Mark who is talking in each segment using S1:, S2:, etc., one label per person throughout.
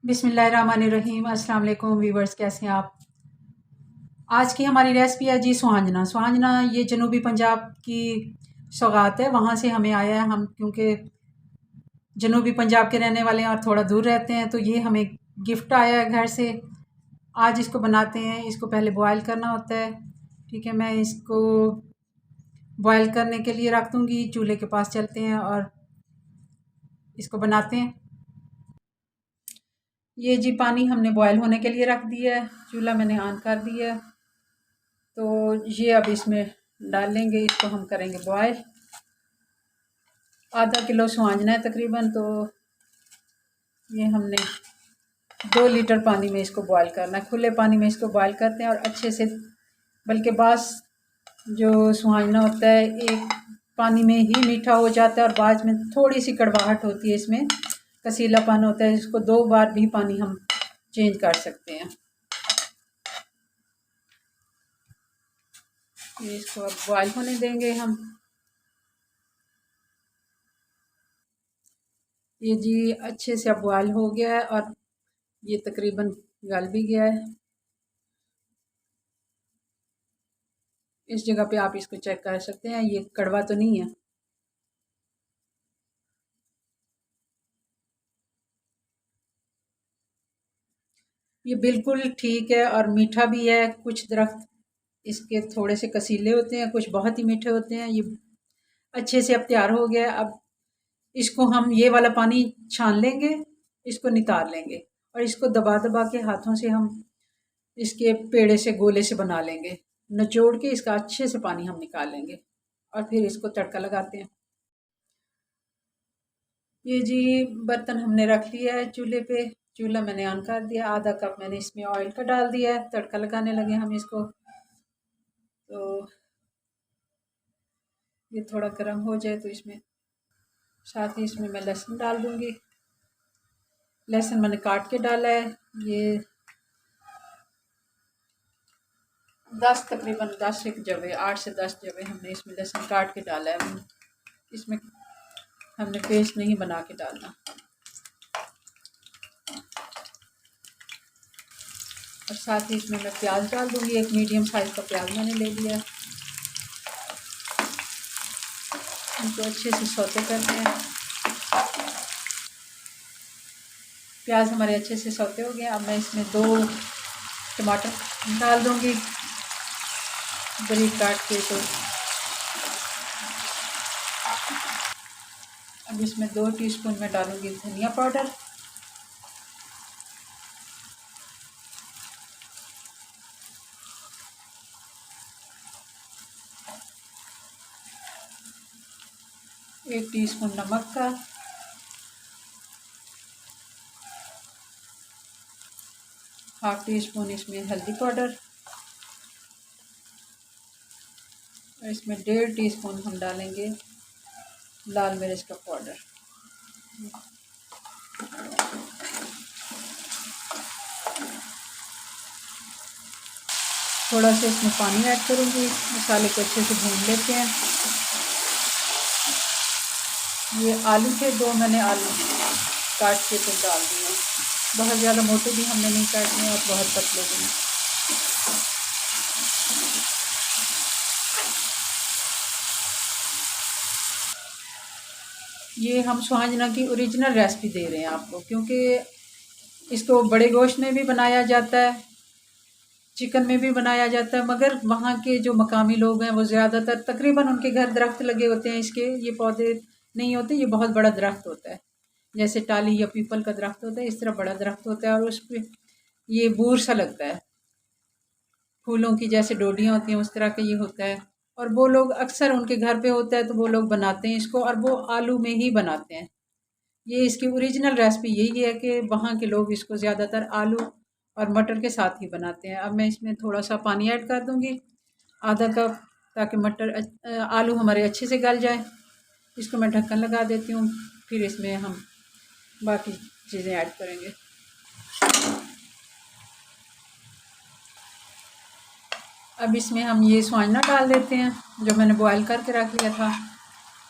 S1: बिस्मिल्लाहिर्रहमानिर्रहीम। अस्सलाम वालेकुम व्यूवर्स, कैसे हैं आप। आज की हमारी रेसिपी है जी सुहांजना। सुहांजना ये जनूबी पंजाब की सौगात है, वहाँ से हमें आया है। हम क्योंकि जनूबी पंजाब के रहने वाले हैं और थोड़ा दूर रहते हैं, तो ये हमें गिफ्ट आया है घर से। आज इसको बनाते हैं। इसको पहले बॉयल करना होता है। ठीक है, मैं इसको बॉयल करने के लिए रख दूँगी। चूल्हे के पास चलते हैं और इसको बनाते हैं। ये जी पानी हमने बॉयल होने के लिए रख दिया है। चूल्हा मैंने ऑन कर दिया है। तो ये अब इसमें डाल लेंगे। इसको हम करेंगे बॉयल। आधा किलो सुहांजना है तकरीबन। तो ये हमने 2 लीटर पानी में इसको बॉयल करना है। खुले पानी में इसको बॉयल करते हैं और अच्छे से, बल्कि बास जो सुहांजना होता है एक पानी में ही मीठा हो जाता है और बाद में थोड़ी सी कड़वाहट होती है, इसमें कसीलापन होता है। इसको 2 बार भी पानी हम चेंज कर सकते हैं। इसको अब बॉयल होने देंगे हम। ये जी अच्छे से अब बॉयल हो गया है और ये तकरीबन गल भी गया है। इस जगह पे आप इसको चेक कर सकते हैं, ये कड़वा तो नहीं है। ये बिल्कुल ठीक है और मीठा भी है। कुछ दरख्त इसके थोड़े से कसीले होते हैं, कुछ बहुत ही मीठे होते हैं। ये अच्छे से अब तैयार हो गया। अब इसको हम ये वाला पानी छान लेंगे, इसको नितार लेंगे और इसको दबा दबा के हाथों से हम इसके पेड़े से गोले से बना लेंगे। निचोड़ के इसका अच्छे से पानी हम निकाल लेंगे और फिर इसको तड़का लगाते हैं। ये जी बर्तन हमने रख लिया है चूल्हे पे। चूल्हा मैंने ऑन कर दिया। आधा कप मैंने इसमें ऑयल का डाल दिया है। तड़का लगाने लगे हम इसको। तो ये थोड़ा गर्म हो जाए तो इसमें साथ ही इसमें मैं लहसुन डाल दूँगी। लहसुन मैंने काट के डाला है। ये 10 एक जवे, 8 से 10 जवे हमने इसमें लहसुन काट के डाला है। इसमें हमने पेस्ट नहीं बना के डालना। और साथ ही इसमें मैं प्याज डाल दूँगी। एक मीडियम साइज़ का प्याज मैंने ले लिया। इनको अच्छे से सौते करते हैं। प्याज हमारे अच्छे से सौते हो गए। अब मैं इसमें 2 टमाटर डाल दूँगी बारीक काट के। तो अब इसमें 2 टीस्पून में डालूँगी धनिया पाउडर। एक टीस्पून नमक का, हाफ टी स्पून इसमें हल्दी पाउडर और इसमें 1.5 टीस्पून हम डालेंगे लाल मिर्च का पाउडर। थोड़ा सा इसमें पानी ऐड करूँगी। मसाले को अच्छे से भून लेते हैं। ये आलू थे 2, मैंने आलू काट के तो डाल दिए। बहुत ज़्यादा मोटे भी हमने नहीं काटने और बहुत पतले भी नहीं। ये हम सुहांजना की ओरिजिनल रेसिपी दे रहे हैं आपको, क्योंकि इसको बड़े गोश्त में भी बनाया जाता है, चिकन में भी बनाया जाता है। मगर वहाँ के जो मकामी लोग हैं वो ज़्यादातर तकरीबन उनके घर दरख्त लगे होते हैं इसके। ये पौधे नहीं होते, ये बहुत बड़ा दरख्त होता है। जैसे टाली या पीपल का दरख्त होता है, इस तरह बड़ा दरख्त होता है और उस पर ये बूर सा लगता है। फूलों की जैसे डोडियाँ होती हैं उस तरह का ये होता है। और वो लोग अक्सर उनके घर पे होता है तो वो लोग बनाते हैं इसको, और वो आलू में ही बनाते हैं। ये इसकी ओरिजिनल रेसिपी यही है कि वहाँ के लोग इसको ज़्यादातर आलू और मटर के साथ ही बनाते हैं। अब मैं इसमें थोड़ा सा पानी ऐड कर दूँगी, आधा कप, ताकि आलू हमारे अच्छे से गल जाए। इसको मैं ढक्कन लगा देती हूँ, फिर इसमें हम बाकी चीज़ें ऐड करेंगे। अब इसमें हम ये सुहांजना डाल देते हैं जो मैंने बॉयल करके रख लिया था।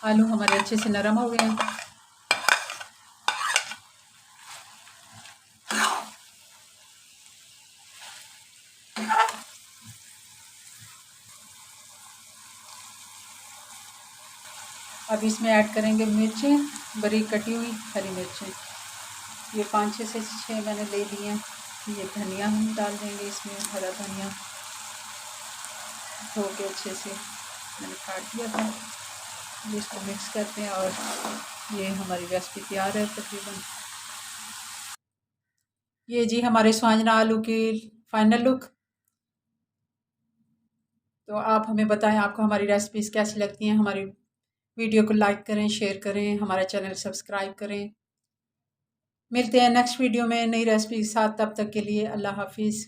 S1: आलू हमारे अच्छे से नरम हो गए हैं। अब इसमें ऐड करेंगे मिर्चें, बारीक कटी हुई हरी मिर्चें। ये 5-6 से 6 मैंने ले लिए हैं। ये धनिया हम डाल देंगे इसमें, हरा धनिया धो के अच्छे से मैंने काट दिया था। इसको मिक्स करते हैं और ये हमारी रेसिपी तैयार है तकरीबन। ये जी हमारे स्वांजना आलू की फाइनल लुक। तो आप हमें बताएं आपको हमारी रेसिपीज़ कैसी लगती हैं। हमारी वीडियो को लाइक करें, शेयर करें, हमारा चैनल सब्सक्राइब करें। मिलते हैं नेक्स्ट वीडियो में नई रेसिपी के साथ। तब तक के लिए अल्लाह हाफिज़।